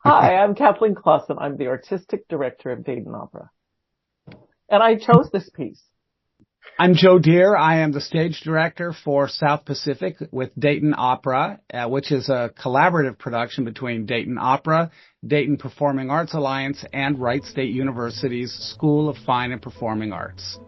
Hi, I'm Kathleen Clawson. I'm the artistic director of Dayton Opera. And I chose this piece. I'm Joe Deere. I am the stage director for South Pacific with Dayton Opera, which is a collaborative production between Dayton Opera, Dayton Performing Arts Alliance, and Wright State University's School of Fine and Performing Arts.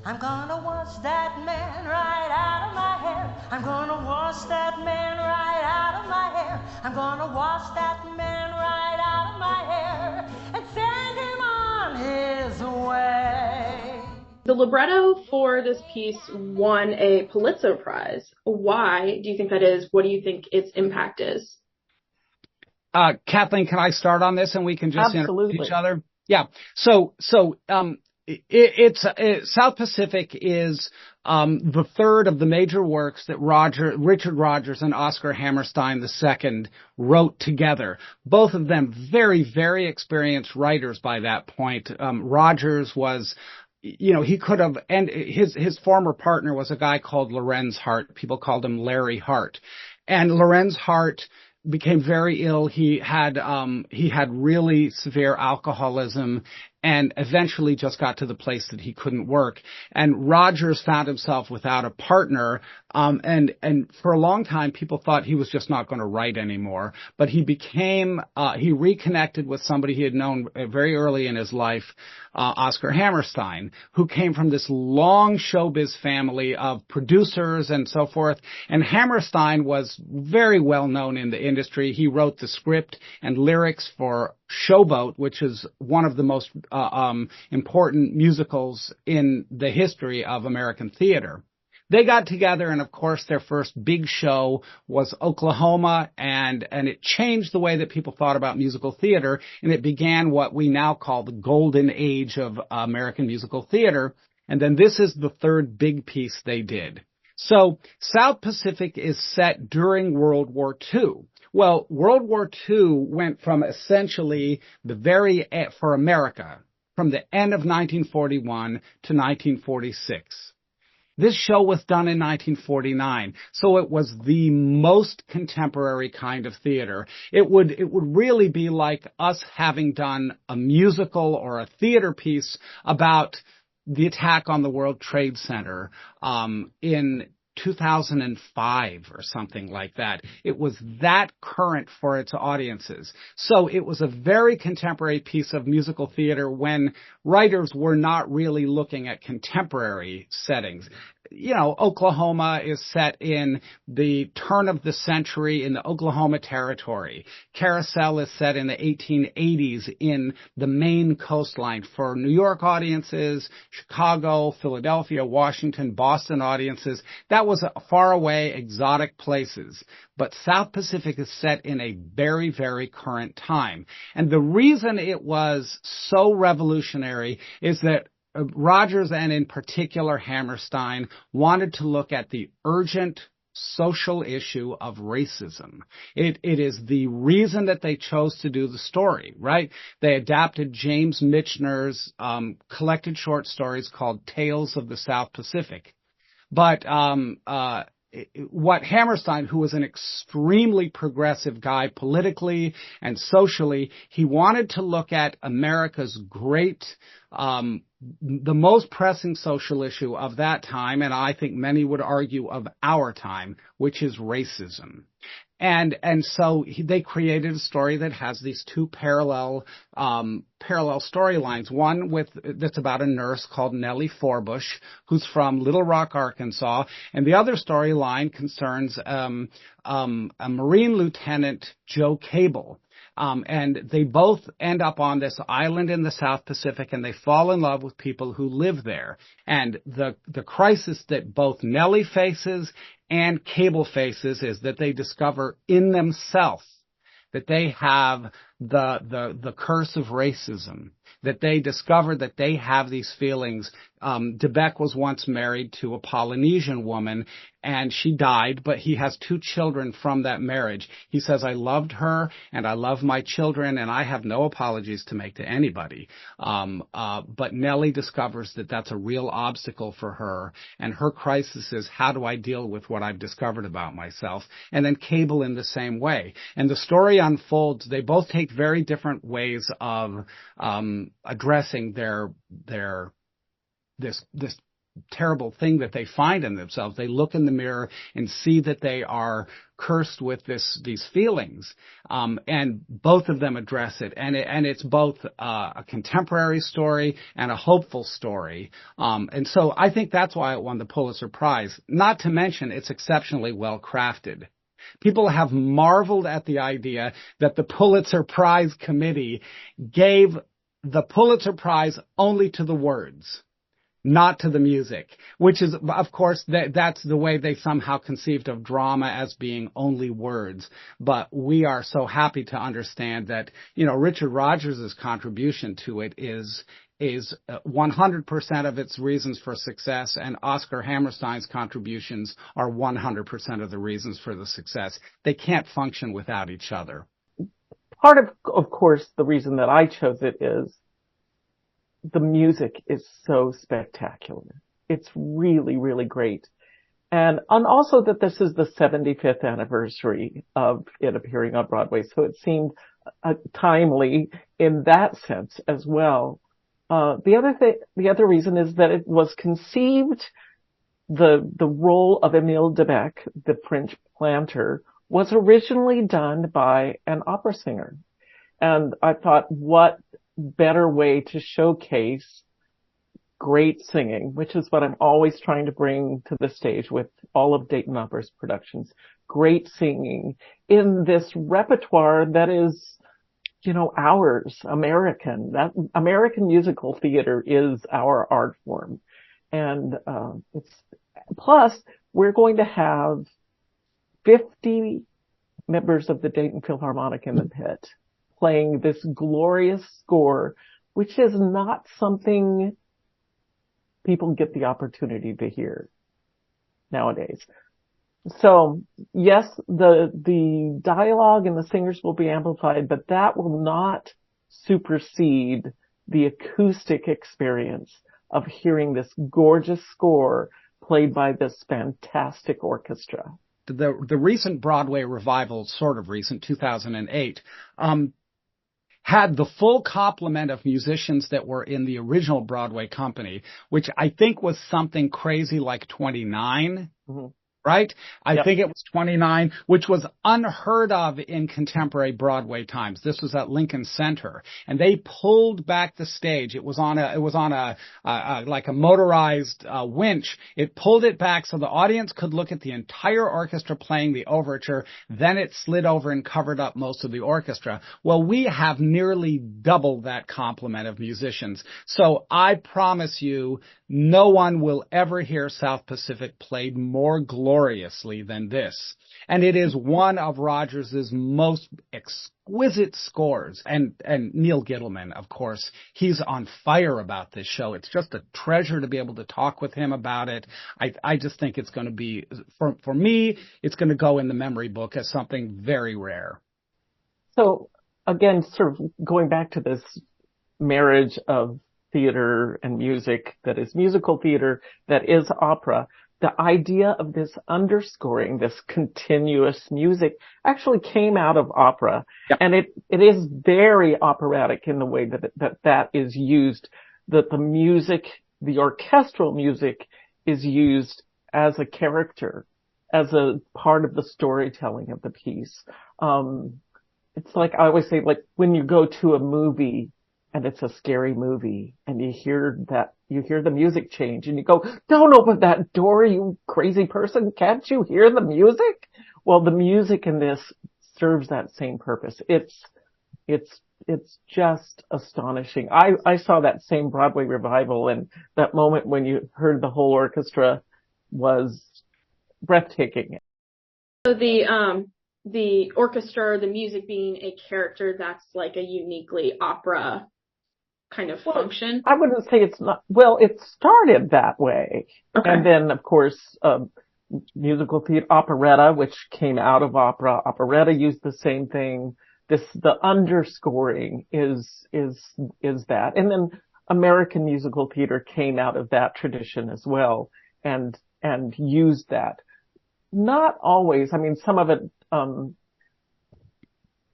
I'm gonna wash that man right out of my hair. I'm gonna wash that man right out of my hair. I'm gonna wash that man right out of my hair and send him on his way. The libretto for this piece won a Pulitzer Prize. Why do you think that is? What do you think its impact is? Kathleen, can I start on this and we can just interrupt each other? Yeah. South Pacific is the third of the major works that Richard Rodgers and Oscar Hammerstein II wrote together. Both of them very, very experienced writers by that point. Rodgers was, he could have, and his former partner was a guy called Lorenz Hart. People called him Larry Hart. And Lorenz Hart became very ill. He had really severe alcoholism and eventually just got to the place that he couldn't work. And Rodgers found himself without a partner. And for a long time, people thought he was just not going to write anymore. But he reconnected with somebody he had known very early in his life, Oscar Hammerstein, who came from this long showbiz family of producers and so forth. And Hammerstein was very well known in the industry. He wrote the script and lyrics for Showboat, which is one of the most important musicals in the history of American theater. They got together, and of course their first big show was Oklahoma, and it changed the way that people thought about musical theater, and it began what we now call the golden age of American musical theater. And then this is the third big piece they did. So South Pacific is set during World War II. Well, World War II went from essentially for America, from the end of 1941 to 1946. This show was done in 1949, so it was the most contemporary kind of theater. It would really be like us having done a musical or a theater piece about the attack on the World Trade Center in 2005 or something like that. It was that current for its audiences. So it was a very contemporary piece of musical theater when writers were not really looking at contemporary settings. Oklahoma is set in the turn of the century in the Oklahoma Territory. Carousel is set in the 1880s in the Maine coastline. For New York audiences, Chicago, Philadelphia, Washington, Boston audiences, that was far away, exotic places. But South Pacific is set in a very, very current time. And the reason it was so revolutionary is that Rodgers, and in particular Hammerstein, wanted to look at the urgent social issue of racism. It is the reason that they chose to do the story, right? They adapted James Michener's collected short stories called Tales of the South Pacific. But what Hammerstein, who was an extremely progressive guy politically and socially, he wanted to look at America's great, the most pressing social issue of that time, and I think many would argue of our time, which is racism. And so they created a story that has these two parallel storylines. One that's about a nurse called Nellie Forbush, who's from Little Rock, Arkansas, and the other storyline concerns a Marine Lieutenant, Joe Cable. And they both end up on this island in the South Pacific, and they fall in love with people who live there. And the crisis that both Nellie faces and Cable faces is that they discover in themselves that they have the curse of racism, that they discover that they have these feelings. Debec was once married to a Polynesian woman, and she died, but he has 2 children from that marriage. He says, I loved her, and I love my children, and I have no apologies to make to anybody. But Nellie discovers that that's a real obstacle for her, and her crisis is, how do I deal with what I've discovered about myself? And then Cable in the same way. And the story unfolds. They both take very different ways of addressing this terrible thing that they find in themselves. They look in the mirror and see that they are cursed with these feelings, and both of them address it. And it's both a contemporary story and a hopeful story. And so I think that's why it won the Pulitzer Prize. Not to mention, it's exceptionally well crafted. People have marveled at the idea that the Pulitzer Prize committee gave the Pulitzer Prize only to the words, not to the music, which is, of course, that's the way they somehow conceived of drama, as being only words. But we are so happy to understand that, Richard Rodgers' contribution to it is 100% of its reasons for success, and Oscar Hammerstein's contributions are 100% of the reasons for the success. They can't function without each other. Part of course, the reason that I chose it is the music is so spectacular. It's really, really great. And also that this is the 75th anniversary of it appearing on Broadway, so it seemed timely in that sense as well. The other reason is that it was conceived, the role of Émile Debec, the French planter, was originally done by an opera singer. And I thought, what better way to showcase great singing, which is what I'm always trying to bring to the stage with all of Dayton Opera's productions. Great singing in this repertoire that is, ours, American. That American musical theater is our art form. And plus we're going to have 50 members of the Dayton Philharmonic in the pit playing this glorious score, which is not something people get the opportunity to hear nowadays. So yes, the dialogue and the singers will be amplified, but that will not supersede the acoustic experience of hearing this gorgeous score played by this fantastic orchestra. The recent Broadway revival, sort of recent, 2008, had the full complement of musicians that were in the original Broadway company, which I think was something crazy like 29. Mm-hmm. Right? I think it was 29, which was unheard of in contemporary Broadway times. This was at Lincoln Center, and they pulled back the stage. It was on a like a motorized winch. It pulled it back so the audience could look at the entire orchestra playing the overture. Then it slid over and covered up most of the orchestra. Well, we have nearly double that complement of musicians. So I promise you, no one will ever hear South Pacific played more gloriously than this. And it is one of Rodgers' most exquisite scores. And Neil Gittleman, of course, he's on fire about this show. It's just a treasure to be able to talk with him about it. I just think it's going to be, for me, it's going to go in the memory book as something very rare. So again, sort of going back to this marriage of theater and music that is musical theater, that is opera, the idea of this underscoring, this continuous music actually came out of opera. Yep. And it is very operatic in the way that is used, that the music, the orchestral music is used as a character, as a part of the storytelling of the piece. It's like I always say, like when you go to a movie and it's a scary movie and you hear the music change and you go, don't open that door, you crazy person. Can't you hear the music? Well, the music in this serves that same purpose. It's just astonishing. I saw that same Broadway revival, and that moment when you heard the whole orchestra was breathtaking. So the the orchestra, the music being a character that's like a uniquely opera kind of function? I wouldn't say it's not. Well, it started that way. Okay. And then, of course, musical theater, operetta, which came out of opera. Operetta used the same thing. The underscoring is that. And then American musical theater came out of that tradition as well and used that. Not always. I mean, some of it,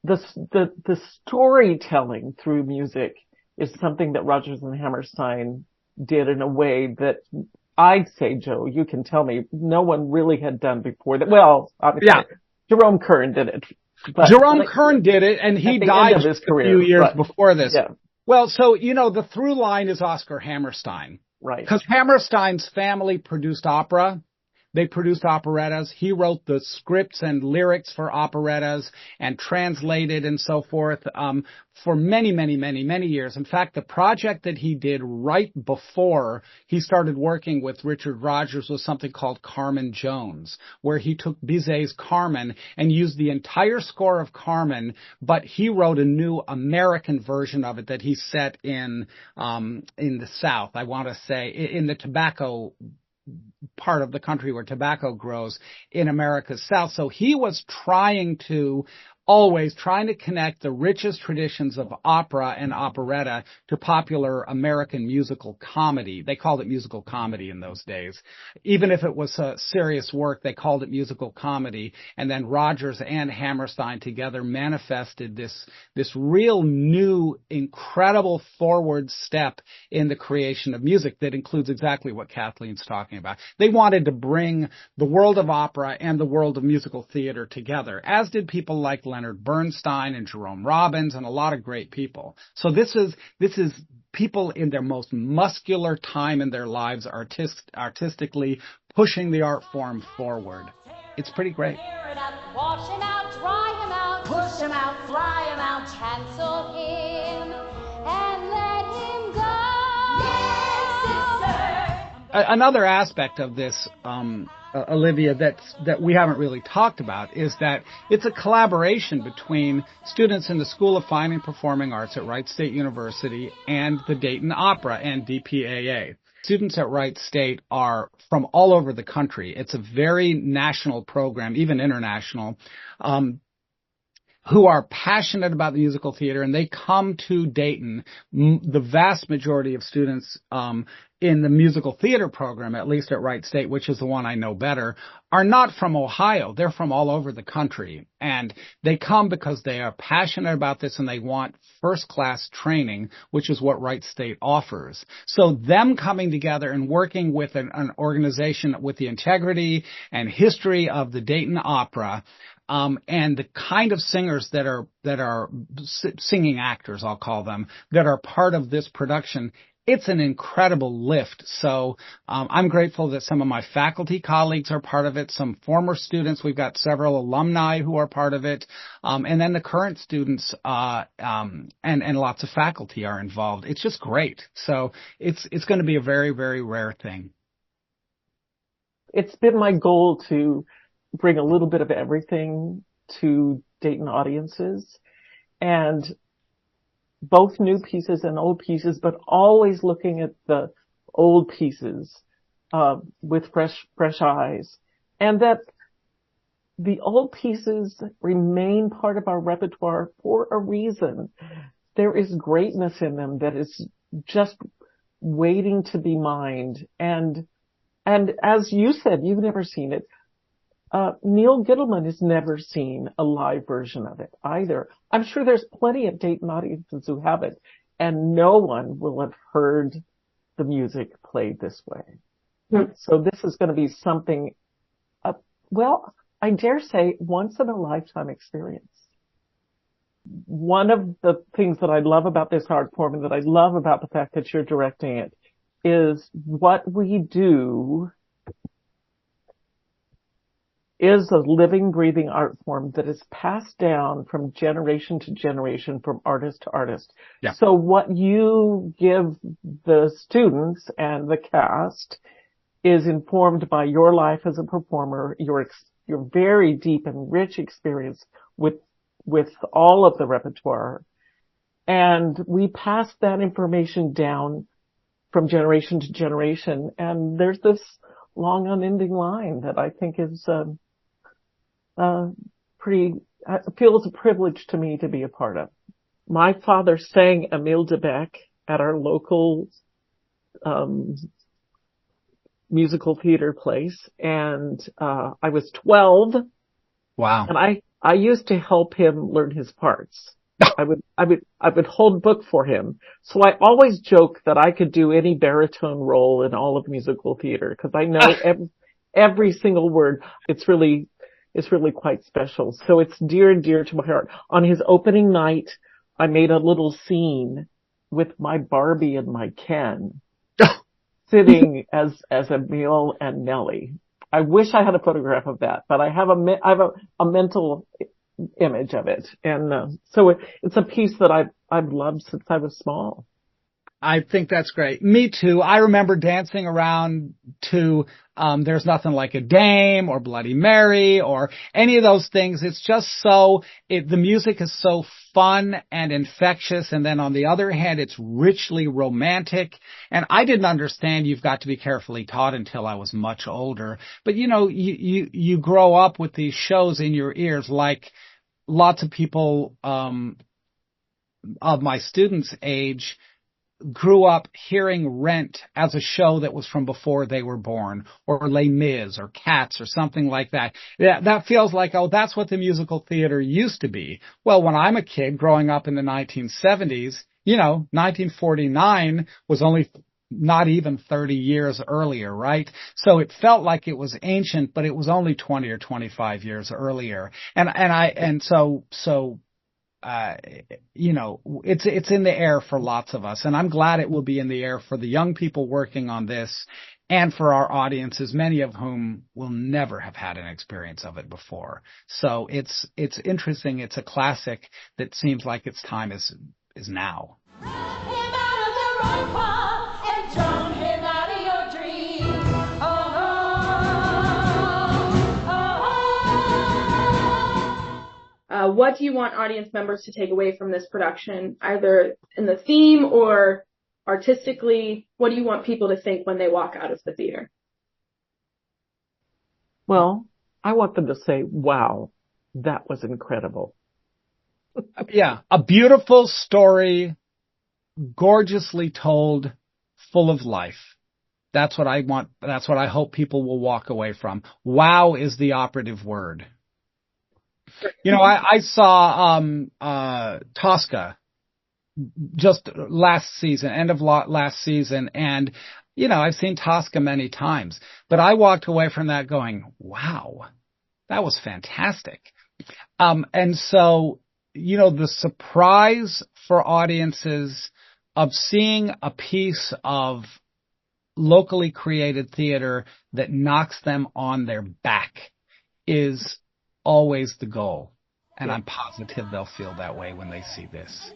the storytelling through music is something that Rodgers and Hammerstein did in a way that I'd say, Joe, you can tell me, no one really had done before that. Well, obviously, Yeah. Jerome Kern did it. But Jerome Kern did it, and he died his a career, few years before this. Yeah. Well, so, the through line is Oscar Hammerstein. Right. Because Hammerstein's family produced opera. They produced operettas. He wrote the scripts and lyrics for operettas and translated and so forth for many, many, many, many years. In fact, the project that he did right before he started working with Richard Rodgers was something called Carmen Jones, where he took Bizet's Carmen and used the entire score of Carmen, but he wrote a new American version of it that he set in the South. I want to say in the tobacco part of the country where tobacco grows in America's South. So he was always trying to connect the richest traditions of opera and operetta to popular American musical comedy. They called it musical comedy in those days. Even if it was a serious work, they called it musical comedy. And then Rodgers and Hammerstein together manifested this real new, incredible forward step in the creation of music that includes exactly what Kathleen's talking about. They wanted to bring the world of opera and the world of musical theater together, as did people like Leonard Bernstein and Jerome Robbins and a lot of great people. So this is people in their most muscular time in their lives artistically pushing the art form forward. It's pretty great. Wash him out, dry him out, push him out, fly him out, cancel him, and let him go. Yes, sister. Another aspect of this, Olivia, that we haven't really talked about is that it's a collaboration between students in the School of Fine and Performing Arts at Wright State University and the Dayton Opera and DPAA. Students at Wright State are from all over the country. It's a very national program, even international, who are passionate about the musical theater, and they come to Dayton. The vast majority of students in the musical theater program, at least at Wright State, which is the one I know better, are not from Ohio. They're from all over the country. And they come because they are passionate about this and they want first-class training, which is what Wright State offers. So them coming together and working with an organization with the integrity and history of the Dayton Opera, and the kind of singers that are singing actors, I'll call them, that are part of this production, it's an incredible lift. So I'm grateful that some of my faculty colleagues are part of it, some former students. We've got several alumni who are part of it, and then the current students and lots of faculty are involved. It's just great. So it's going to be a very, very rare thing. It's been my goal to bring a little bit of everything to Dayton audiences, and both new pieces and old pieces, but always looking at the old pieces with fresh eyes, and that the old pieces remain part of our repertoire for a reason. There is greatness in them that is just waiting to be mined. And as you said, you've never seen it. Neil Gittleman has never seen a live version of it either. I'm sure there's plenty of Dayton audiences who have it, and no one will have heard the music played this way. So this is going to be something, well, I dare say, once in a lifetime experience. One of the things that I love about this art form and that I love about the fact that you're directing it is what we do is a living, breathing art form that is passed down from generation to generation, from artist to artist. Yeah. So what you give the students and the cast is informed by your life as a performer, your your very deep and rich experience with all of the repertoire. And we pass that information down from generation to generation. And there's this long unending line that I think is, feels a privilege to me to be a part of. My father sang Emile de Becque at our local, musical theater place. And, I was 12. Wow. And I used to help him learn his parts. I would hold book for him. So I always joke that I could do any baritone role in all of musical theater because I know every single word. It's really quite special. So it's dear and dear to my heart. On his opening night, I made a little scene with my Barbie and my Ken sitting as Emile and Nellie. I wish I had a photograph of that, but I have a mental image of it. And so it's a piece that I've loved since I was small. I think that's great. Me too. I remember dancing around to There's Nothing Like a Dame or Bloody Mary or any of those things. It's just the music is so fun and infectious. And then on the other hand, it's richly romantic. And I didn't understand You've Got to Be Carefully Taught until I was much older. But you grow up with these shows in your ears, like lots of people of my students' age grew up hearing Rent as a show that was from before they were born, or Les Mis or Cats or something like that. That feels like, oh, that's what the musical theater used to be. Well, when I'm a kid growing up in the 1970s, 1949 was only not even 30 years earlier, right? So it felt like it was ancient, but it was only 20 or 25 years earlier. It's in the air for lots of us, and I'm glad it will be in the air for the young people working on this and for our audiences, many of whom will never have had an experience of it before. So it's interesting. It's a classic that seems like its time is now. What do you want audience members to take away from this production, either in the theme or artistically? What do you want people to think when they walk out of the theater? Well, I want them to say, wow, that was incredible. Yeah, a beautiful story, gorgeously told, full of life. That's what I want. That's what I hope people will walk away from. Wow is the operative word. I saw Tosca just last season, end of last season, and I've seen Tosca many times, but I walked away from that going, wow, that was fantastic. And so, the surprise for audiences of seeing a piece of locally created theater that knocks them on their back is always the goal. And I'm positive they'll feel that way when they see this.